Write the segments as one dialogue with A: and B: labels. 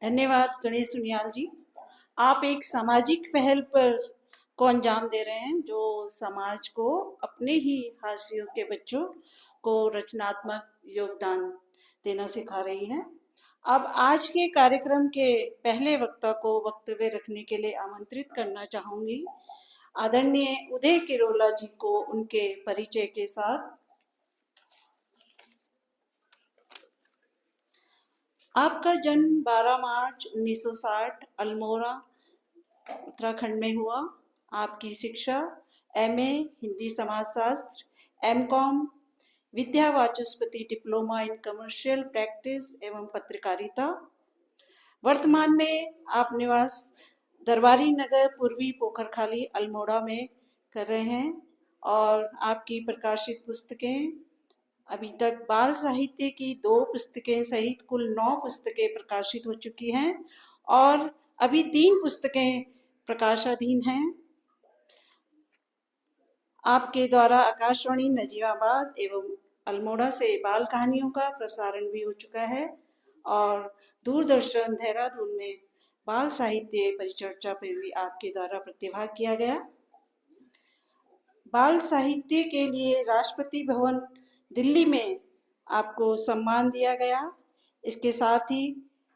A: धन्यवाद गणेश सुनियाल जी। आप एक सामाजिक पहल पर को अंजाम दे रहे हैं जो समाज को अपने ही हाशियों के बच्चों को रचनात्मक योगदान देना सिखा रही है। अब आज के कार्यक्रम के पहले वक्ता को वक्तव्य रखने के लिए आमंत्रित करना चाहूंगी। आदरणीय उदय किरोला जी को उनके परिचय के साथ। आपका जन्म 12 मार्च 1960 अल्मोड़ा उत्तराखंड में हुआ। आपकी शिक्षा एमए हिंदी समाजशास्त्र, एमकॉम, विद्या वाचस्पति डिप्लोमा इन कमर्शियल प्रैक्टिस एवं पत्रकारिता। वर्तमान में आप निवास दरबारी नगर पूर्वी पोखरखाली अल्मोड़ा में कर रहे हैं और आपकी प्रकाशित पुस्तकें अभी तक बाल साहित्य की 2 पुस्तकें सहित कुल 9 पुस्तकें प्रकाशित हो चुकी हैं और अभी 3 पुस्तकें प्रकाशाधीन हैं। आपके द्वारा आकाशवाणी नजीबाबाद एवं अल्मोड़ा से बाल कहानियों का प्रसारण भी हो चुका है और दूरदर्शन देहरादून में बाल साहित्य परिचर्चा पर भी आपके द्वारा प्रतिभाग किया गया। बाल साहित्य के लिए राष्ट्रपति भवन दिल्ली में आपको सम्मान दिया गया। इसके साथ ही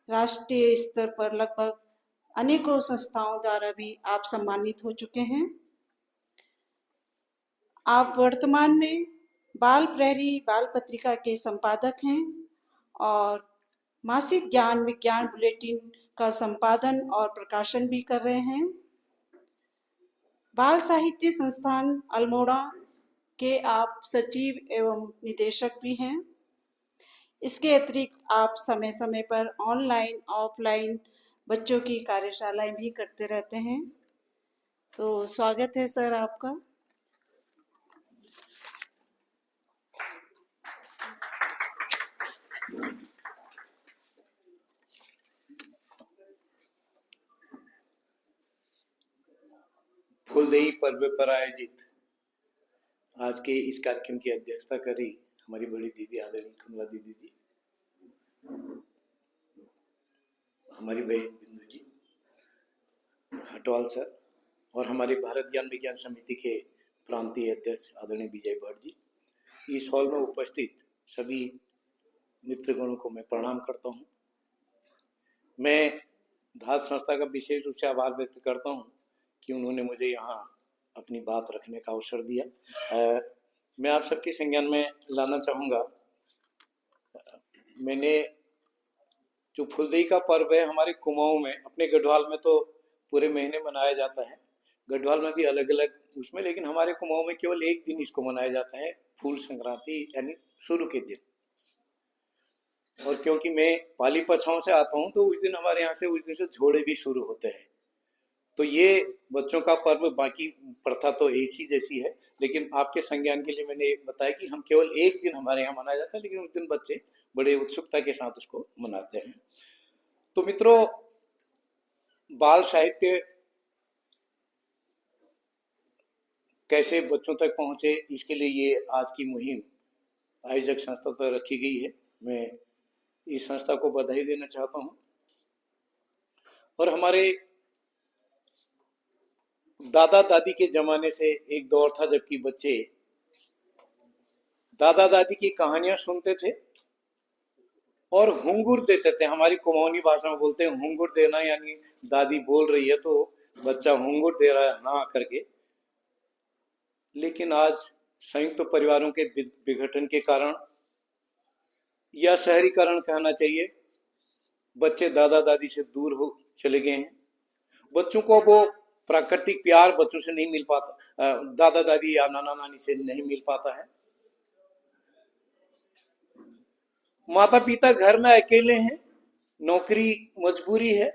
A: राष्ट्रीय स्तर पर लगभग अनेकों संस्थाओं द्वारा भी आप सम्मानित हो चुके हैं। आप वर्तमान में बाल प्रहरी बाल पत्रिका के संपादक हैं और मासिक ज्ञान विज्ञान बुलेटिन का संपादन और प्रकाशन भी कर रहे हैं। बाल साहित्य संस्थान अल्मोड़ा के आप सचिव एवं निदेशक भी हैं। इसके अतिरिक्त आप समय समय पर ऑनलाइन ऑफलाइन बच्चों की कार्यशालाएं भी करते रहते हैं। तो स्वागत है सर आपका।
B: फूलदेई पर्व पर आयोजित आज के इस कार्यक्रम की अध्यक्षता करी हमारी बड़ी दीदी आदरणीय कमला दीदी जी, हमारी बहन बिंदु जी हटवाल सर और हमारे भारत ज्ञान विज्ञान समिति के प्रांतीय अध्यक्ष आदरणीय विजय भट्ट जी, इस हॉल में उपस्थित सभी मित्रगणों को मैं प्रणाम करता हूँ। मैं धात संस्था का विशेष रूप से आभार व्यक्त करता हूँ कि उन्होंने मुझे यहाँ अपनी बात रखने का अवसर दिया। मैं आप सबके संज्ञान में लाना चाहूँगा, मैंने जो फुलदेई का पर्व है हमारे कुमाऊँ में, अपने गढ़वाल में तो पूरे महीने मनाया जाता है, गढ़वाल में भी अलग अलग उसमें, लेकिन हमारे कुमाऊँ में केवल एक दिन इसको मनाया जाता है, फूल संक्रांति यानी शुरू के दिन। और क्योंकि मैं पाली पछाओं से आता हूँ तो उस दिन हमारे यहाँ से उस दिन से झोड़े भी शुरू होते हैं। तो ये बच्चों का पर्व, बाकी प्रथा तो एक ही जैसी है, लेकिन आपके संज्ञान के लिए मैंने बताया कि हम केवल एक दिन हमारे यहाँ मनाया जाता है, लेकिन उस दिन बच्चे बड़े उत्सुकता के साथ उसको मनाते हैं। तो मित्रों, बाल साहित्य कैसे बच्चों तक पहुंचे, इसके लिए ये आज की मुहिम आयोजक संस्था पर रखी गई है। मैं इस संस्था को बधाई देना चाहता हूं। और हमारे दादा दादी के जमाने से एक दौर था जबकि बच्चे दादा दादी की कहानियां सुनते थे और हुंगुर देते थे। हमारी कुमाऊनी भाषा में बोलते हैं हुंगुर देना, यानी दादी बोल रही है तो बच्चा हुंगुर दे रहा है हाँ करके। लेकिन आज संयुक्त परिवारों के विघटन के कारण या शहरीकरण कहना चाहिए, बच्चे दादा दादी से दूर हो चले गए हैं। बच्चों को वो प्राकृतिक प्यार बच्चों से नहीं मिल पाता, दादा दादी या नाना नानी से नहीं मिल पाता है। माता पिता घर में अकेले हैं, नौकरी मजबूरी है,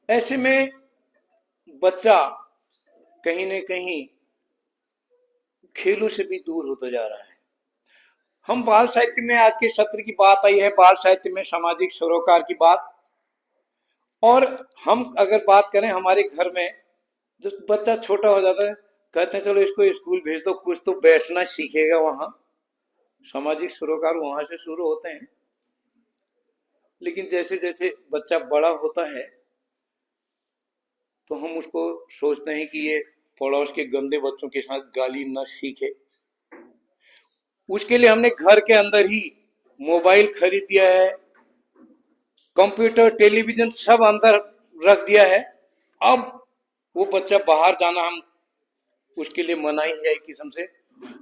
B: ऐसे में बच्चा कहीं न कहीं खेलों से भी दूर होता जा रहा है। हम बाल साहित्य में, आज के सत्र की बात आई है बाल साहित्य में सामाजिक सरोकार की बात, और हम अगर बात करें हमारे घर में जब बच्चा छोटा हो जाता है, कहते हैं चलो इसको स्कूल भेज दो, कुछ तो बैठना सीखेगा, वहां सामाजिक सरोकार वहां से शुरू होते हैं। लेकिन जैसे जैसे बच्चा बड़ा होता है तो हम उसको सोचते हैं कि ये पड़ोस के गंदे बच्चों के साथ गाली न सीखे। उसके लिए हमने घर के अंदर ही मोबाइल खरीद दिया है, कंप्यूटर, टेलीविजन सब अंदर रख दिया है। अब वो बच्चा बाहर जाना हम उसके लिए मनाही है एक किस्म से।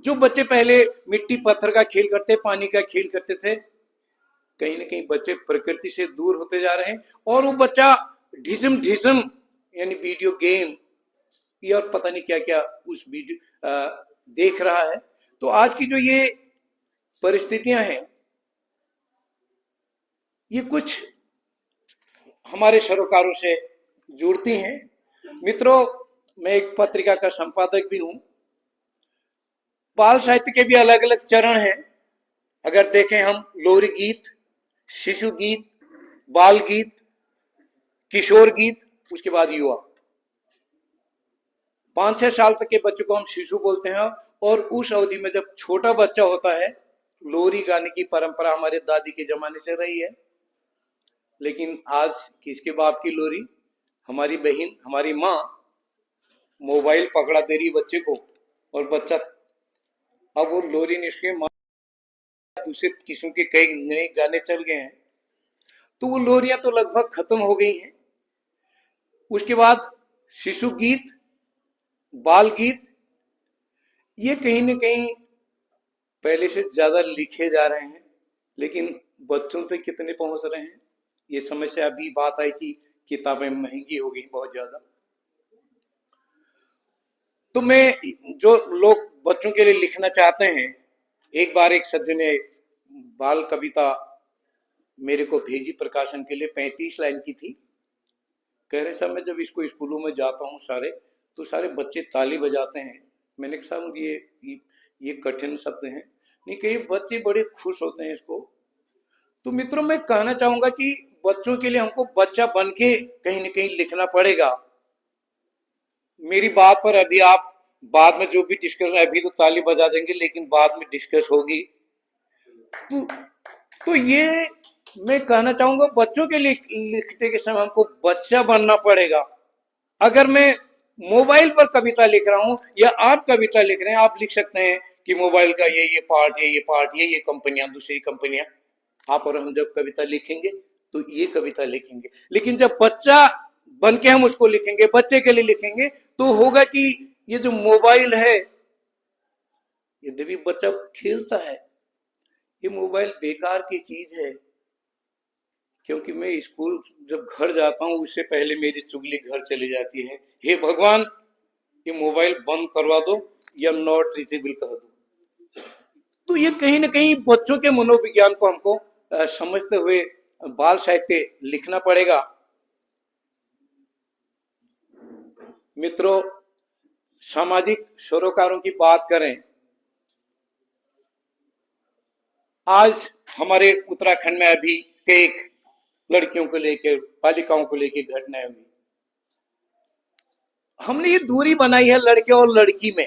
B: जो बच्चे पहले मिट्टी पत्थर का खेल करते, पानी का खेल करते थे, कहीं ना कहीं बच्चे प्रकृति से दूर होते जा रहे हैं और वो बच्चा ढिसम ढिसम यानी वीडियो गेम या पता नहीं क्या क्या उस वीडियो देख रहा है। तो आज की जो ये परिस्थितियां हैं, ये कुछ हमारे सरोकारों से जुड़ती हैं। मित्रों, मैं एक पत्रिका का संपादक भी हूं। बाल साहित्य के भी अलग अलग चरण हैं। अगर देखें हम लोरी गीत, शिशु गीत, बाल गीत, किशोर गीत, उसके बाद युवा। 5-6 साल तक के बच्चों को हम शिशु बोलते हैं और उस अवधि में जब छोटा बच्चा होता है, लोरी गाने की परंपरा हमारे दादी के जमाने से रही है। लेकिन आज किसके बाप की लोरी? हमारी बहन, हमारी माँ मोबाइल पकड़ा दे रही बच्चे को और बच्चा अब वो लोरी नहीं, उसके माँ दूसरे किस्म के कई नए गाने चल गए हैं। तो वो लोरियां तो लगभग खत्म हो गई हैं। उसके बाद शिशु गीत, बाल गीत, ये कहीं न कहीं पहले से ज्यादा लिखे जा रहे हैं, लेकिन बच्चों तक कितने पहुंच रहे हैं ये समस्या। अभी बात आई कि किताबें महंगी हो गई बहुत ज्यादा। तो मैं जो लोग बच्चों के लिए लिखना चाहते हैं, एक बार एक सज्जन ने बाल कविता मेरे को भेजी प्रकाशन के लिए, 35 लाइन की थी। कह रहे साहब मैं जब इसको स्कूलों में जाता हूँ सारे, तो सारे बच्चे ताली बजाते हैं। मैंने कहा साहब ये कठिन शब्द हैं। नहीं, कई बच्चे बड़े खुश होते हैं इसको। तो मित्रों, मैं कहना चाहूंगा कि बच्चों के लिए हमको बच्चा बन के कहीं न कहीं लिखना पड़ेगा। मेरी बात पर अभी आप बाद में जो भी डिस्कस, अभी तो ताली बजा देंगे लेकिन बाद में डिस्कस होगी। तो, तो ये मैं कहना चाहूंगा, बच्चों के लिए लिखते के समय हमको बच्चा बनना पड़ेगा। अगर मैं मोबाइल पर कविता लिख रहा हूं या आप कविता लिख रहे हैं, आप लिख सकते हैं कि मोबाइल का ये पार्ट, ये पार्ट, ये कंपनियां, दूसरी कंपनियां। आप और हम जब कविता लिखेंगे तो ये कविता लिखेंगे, लेकिन जब बच्चा बन के हम उसको लिखेंगे, बच्चे के लिए लिखेंगे, तो होगा कि ये जो मोबाइल है, यद्यपि बच्चा खेलता है, ये मोबाइल बेकार की चीज है। क्योंकि मैं स्कूल जब घर जाता हूँ उससे पहले मेरी चुगली घर चली जाती है, हे भगवान ये मोबाइल बंद करवा दो या नॉट रीचेबल कर दो। तो ये कहीं ना कहीं बच्चों के मनोविज्ञान को हमको समझते हुए बाल साहित्य लिखना पड़ेगा। मित्रों, सामाजिक सरोकारों की बात करें, आज हमारे उत्तराखंड में अभी कई लड़कियों को लेकर, बालिकाओं को लेकर घटनाएं हुई। हमने ये दूरी बनाई है लड़के और लड़की में।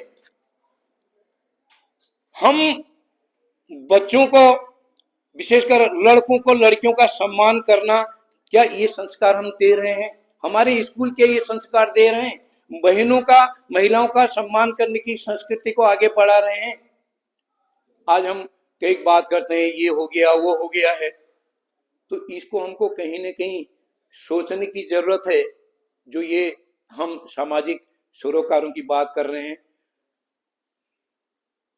B: हम बच्चों को, विशेषकर लड़कों को लड़कियों का सम्मान करना, क्या ये संस्कार हम दे रहे हैं? हमारे स्कूल के ये संस्कार दे रहे हैं? बहनों का, महिलाओं का सम्मान करने की संस्कृति को आगे बढ़ा रहे हैं? आज हम कई बात करते हैं ये हो गया वो हो गया है, तो इसको हमको कहीं न कहीं सोचने की जरूरत है। जो ये हम सामाजिक सरोकारों की बात कर रहे हैं,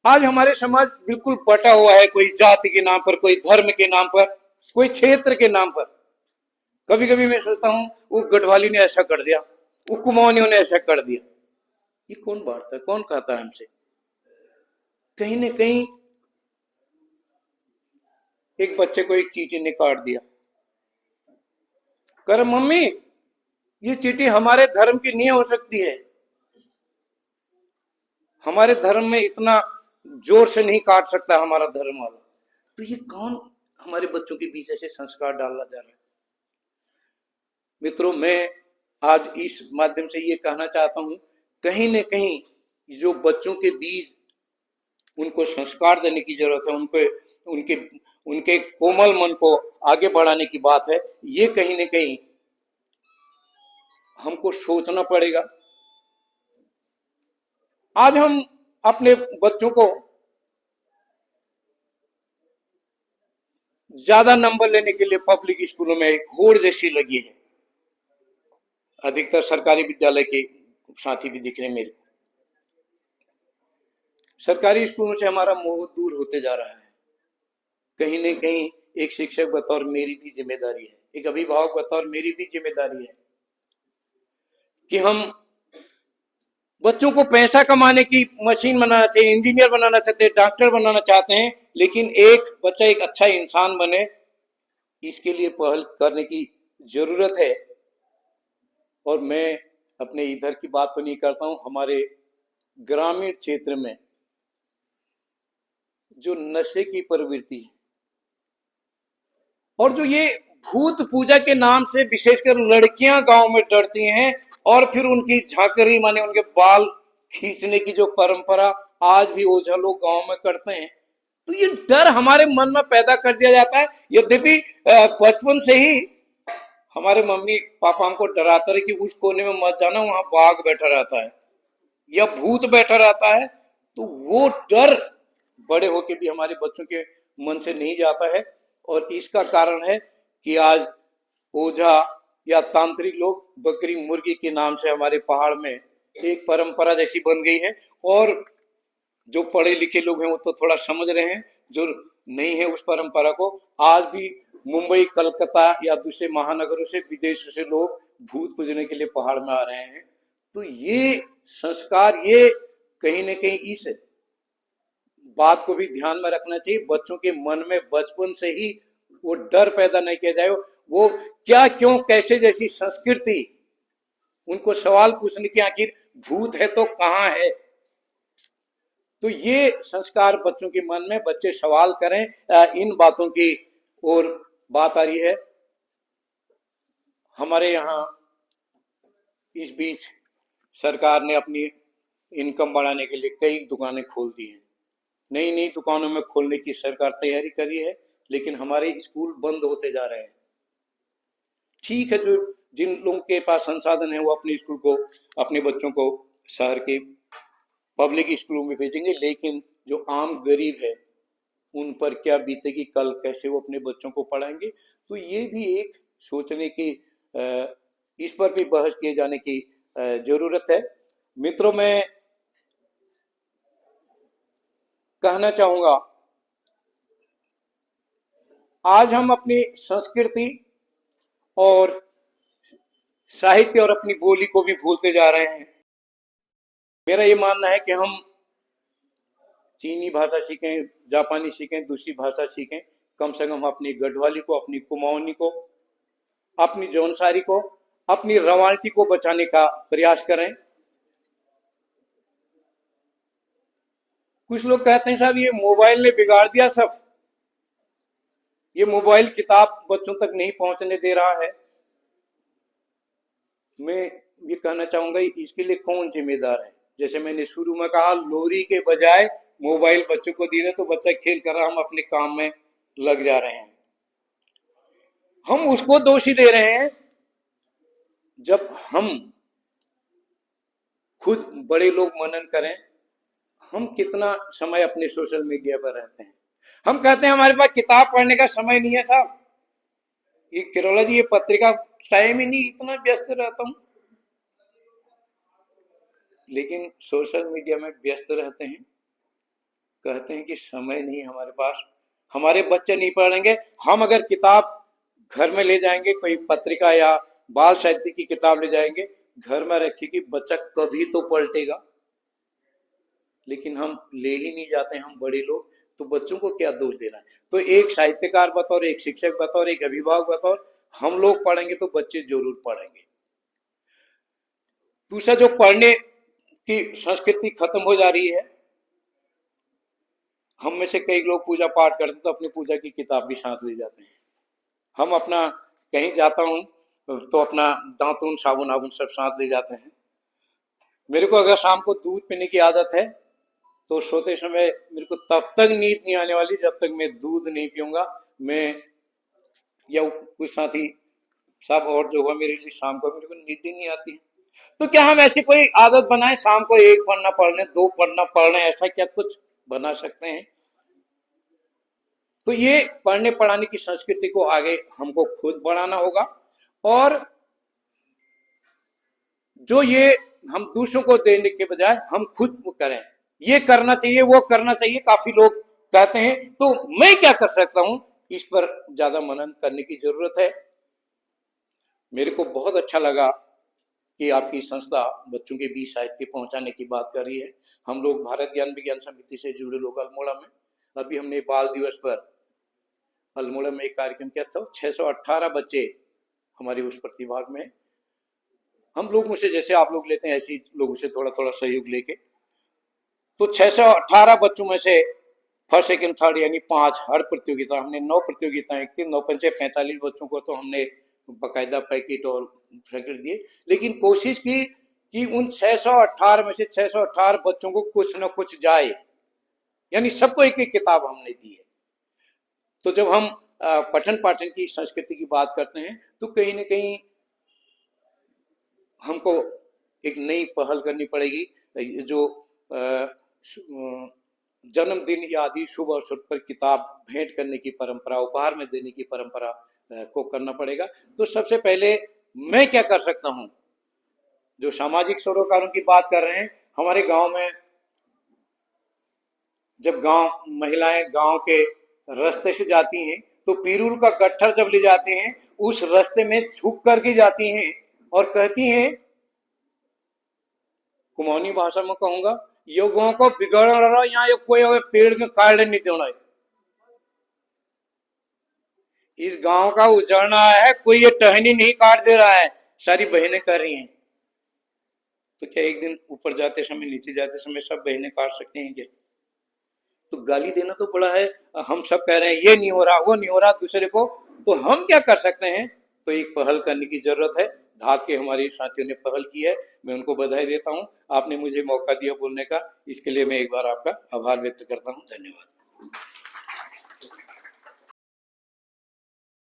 B: आज हमारे समाज बिल्कुल बटा हुआ है, कोई जाति के नाम पर, कोई धर्म के नाम पर, कोई क्षेत्र के नाम पर। कभी कभी मैं सोचता हूँ वो गढ़वाली ने ऐसा कर दिया, वो कुमाऊनियों ने ऐसा कर दिया। ये कौन बांटता है, कौन कहता है हमसे? कहीं न कहीं एक बच्चे को एक चींटी ने काट दिया, कर मम्मी ये चींटी हमारे धर्म की नहीं हो सकती है, हमारे धर्म में इतना जोर से नहीं काट सकता हमारा धर्म वाला। तो ये कौन हमारे बच्चों के बीच ऐसे संस्कार डालना जा रहा है? मित्रों, मैं आज इस माध्यम से ये कहना चाहता हूं, कहीं न कहीं जो बच्चों के बीच उनको संस्कार देने की जरूरत है, उनको उनके उनके कोमल मन को आगे बढ़ाने की बात है, ये कहीं न कहीं हमको सोचना पड़ेगा। आज हम अपने बच्चों को ज्यादा नंबर लेने के लिए पब्लिक स्कूलों में एक होड़ जैसी लगी है। अधिकतर सरकारी विद्यालय के साथी भी दिख रहे हैं मेरे को। सरकारी स्कूलों से हमारा मोह दूर होते जा रहा है। कहीं न कहीं एक शिक्षक बतौर मेरी भी जिम्मेदारी है, एक अभिभावक बतौर मेरी भी जिम्मेदारी है कि हम बच्चों को पैसा कमाने की मशीन बनाना चाहिए, इंजीनियर बनाना चाहते हैं, डॉक्टर बनाना चाहते हैं, लेकिन एक बच्चा एक अच्छा इंसान बने, इसके लिए पहल करने की जरूरत है। और मैं अपने इधर की बात तो नहीं करता हूं, हमारे ग्रामीण क्षेत्र में जो नशे की प्रवृत्ति है और जो ये भूत पूजा के नाम से विशेषकर लड़कियां गांव में डरती हैं और फिर उनकी झांकरी माने उनके बाल खींचने की जो परंपरा आज भी ओझा लोग गांव में करते हैं, तो ये डर हमारे मन में पैदा कर दिया जाता है। यद्यपि बचपन से ही हमारे मम्मी पापा हमको डराते रहे कि उस कोने में मत जाना, वहां बाघ बैठा रहता है या भूत बैठा रहता है। तो वो डर बड़े होके भी हमारे बच्चों के मन से नहीं जाता है और इसका कारण है कि आज ओझा या तांत्रिक लोग बकरी मुर्गी के नाम से हमारे पहाड़ में एक परंपरा जैसी बन गई है। और जो पढ़े लिखे लोग हैं वो तो थोड़ा समझ रहे हैं, जो नहीं है उस परंपरा को, आज भी मुंबई कलकत्ता या दूसरे महानगरों से विदेशों से लोग भूत पूजने के लिए पहाड़ में आ रहे हैं। तो ये संस्कार, ये कहीं न कहीं इस बात को भी ध्यान में रखना चाहिए, बच्चों के मन में बचपन से ही वो डर पैदा नहीं किया जाए। वो क्या क्यों कैसे जैसी संस्कृति, उनको सवाल पूछने की आखिर भूत है तो कहां है। तो ये संस्कार बच्चों के मन में, बच्चे सवाल करें, इन बातों की ओर बात आ रही है। हमारे यहाँ इस बीच सरकार ने अपनी इनकम बढ़ाने के लिए कई दुकानें खोल दी हैं। नई नई दुकानों में खोलने की सरकार तैयारी करी है, लेकिन हमारे स्कूल बंद होते जा रहे हैं। ठीक है, जो जिन लोगों के पास संसाधन है वो अपने स्कूल को, अपने बच्चों को शहर के पब्लिक स्कूलों में भेजेंगे, लेकिन जो आम गरीब है उन पर क्या बीतेगी कल, कैसे वो अपने बच्चों को पढ़ाएंगे। तो ये भी एक सोचने की, इस पर भी बहस किए जाने की जरूरत है। मित्रों, मैं कहना चाहूंगा, आज हम अपनी संस्कृति और साहित्य और अपनी बोली को भी भूलते जा रहे हैं। मेरा ये मानना है कि हम चीनी भाषा सीखें, जापानी सीखें, दूसरी भाषा सीखें, कम से कम अपनी गढ़वाली को, अपनी कुमाऊनी को, अपनी जौनसारी को, अपनी रवाल्टी को बचाने का प्रयास करें। कुछ लोग कहते हैं साहब ये मोबाइल ने बिगाड़ दिया सब, ये मोबाइल किताब बच्चों तक नहीं पहुंचने दे रहा है। मैं ये कहना चाहूंगा इसके लिए कौन जिम्मेदार है। जैसे मैंने शुरू में कहा, लोरी के बजाय मोबाइल बच्चों को दे रहे तो बच्चा खेल कर रहा, हम अपने काम में लग जा रहे हैं। हम उसको दोषी दे रहे हैं जब हम खुद बड़े लोग मनन करें। हम कितना समय अपने सोशल मीडिया पर रहते हैं। हम कहते हैं हमारे पास किताब पढ़ने का समय नहीं है साहब, ये केरोला जी ये पत्रिका टाइम ही नहीं, इतना व्यस्त रहता हूं। लेकिन सोशल मीडिया में व्यस्त रहते हैं, कहते हैं कि समय नहीं हमारे पास, हमारे बच्चे नहीं पढ़ेंगे। हम अगर किताब घर में ले जाएंगे, कोई पत्रिका या बाल साहित्य की किताब ले जाएंगे, घर में रखेगी, बच्चा कभी तो पलटेगा। लेकिन हम ले ही नहीं जाते हैं, हम बड़े लोग, तो बच्चों को क्या दोष देना है। तो एक साहित्यकार बतौर, एक शिक्षक बतौर, एक अभिभावक बतौर, हम लोग पढ़ेंगे तो बच्चे जरूर पढ़ेंगे। दूसरा, जो पढ़ने की संस्कृति खत्म हो जा रही है, हम में से कई लोग पूजा पाठ करते तो अपनी पूजा की किताब भी साथ ले जाते हैं। हम अपना कहीं जाता हूं तो अपना दातुन, साबुन आबुन सब साथ ले जाते हैं। मेरे को अगर शाम को दूध पीने की आदत है तो सोते समय मेरे को तब तक नींद नहीं आने वाली जब तक मैं दूध नहीं पीऊंगा। मैं या कुछ साथी सब और जो हुआ, मेरे लिए शाम को मेरे को नींद ही नहीं आती है। तो क्या हम ऐसी कोई आदत बनाएं, शाम को 1 पन्ना पढ़ लें, 2 पन्ना पढ़ लें, ऐसा क्या कुछ बना सकते हैं? तो ये पढ़ने पढ़ाने की संस्कृति को आगे हमको खुद बढ़ाना होगा, और जो ये हम दूसरों को देने के बजाय हम खुद करें, ये करना चाहिए, वो करना चाहिए। काफी लोग कहते हैं, तो मैं क्या कर सकता हूं, इस पर ज्यादा मनन करने की जरूरत है। मेरे को बहुत अच्छा लगा कि आपकी संस्था बच्चों के बीच साहित्य पहुंचाने की बात कर रही है। हम लोग भारत ज्ञान विज्ञान समिति से जुड़े लोग अल्मोड़ा में, अभी हमने बाल दिवस पर अल्मोड़ा में एक कार्यक्रम किया था। 618 बच्चे हमारे उस प्रतिभाग में। हम लोगों से जैसे आप लोग लेते हैं, ऐसे लोगों से थोड़ा थोड़ा सहयोग लेके, तो 618 बच्चों में से फर्स्ट सेकंड थर्ड यानी 5 हर प्रतियोगिता, हमने 9 प्रतियोगिताएं की। 9 पंचे 45 बच्चों को तो हमने बाकायदा पैकेट और पैकेट दिए, लेकिन कोशिश की कि उन 618 में से 618 बच्चों को कुछ न कुछ जाए, यानी सबको एक एक किताब हमने दी है। तो जब हम पठन पाठन की संस्कृति की बात करते हैं, तो कहीं न कहीं हमको एक नई पहल करनी पड़ेगी। जो जन्मदिन या आदि शुभ अवसर पर किताब भेंट करने की परंपरा, उपहार में देने की परंपरा को करना पड़ेगा। तो सबसे पहले मैं क्या कर सकता हूं, जो सामाजिक सरोकारों की बात कर रहे हैं, हमारे गांव में जब गांव महिलाएं गांव के रास्ते से जाती हैं, तो पीरूल का गट्ठर जब ले जाते हैं, उस रास्ते में झुक करके जाती हैं और कहती हैं, कुमाऊनी भाषा में कहूंगा, यो गांव को बिगड़ रहा, यहाँ यो कोई पेड़ में काट नहीं देना है, इस गांव का उजड़ना है, कोई ये टहनी नहीं काट दे रहा है, सारी बहनें कर रही हैं। तो क्या एक दिन ऊपर जाते समय नीचे जाते समय सब बहनें काट सकते हैं क्या? तो गाली देना तो बड़ा है, हम सब कह रहे हैं ये नहीं हो रहा, वो नहीं हो रहा दूसरे को, तो हम क्या कर सकते हैं? तो एक पहल करने की जरूरत है। धाक के हमारे साथियों ने पहल की है, मैं उनको बधाई देता हूं। आपने मुझे मौका दिया बोलने का, इसके लिए मैं एक बार आपका आभार व्यक्त करता हूं। धन्यवाद।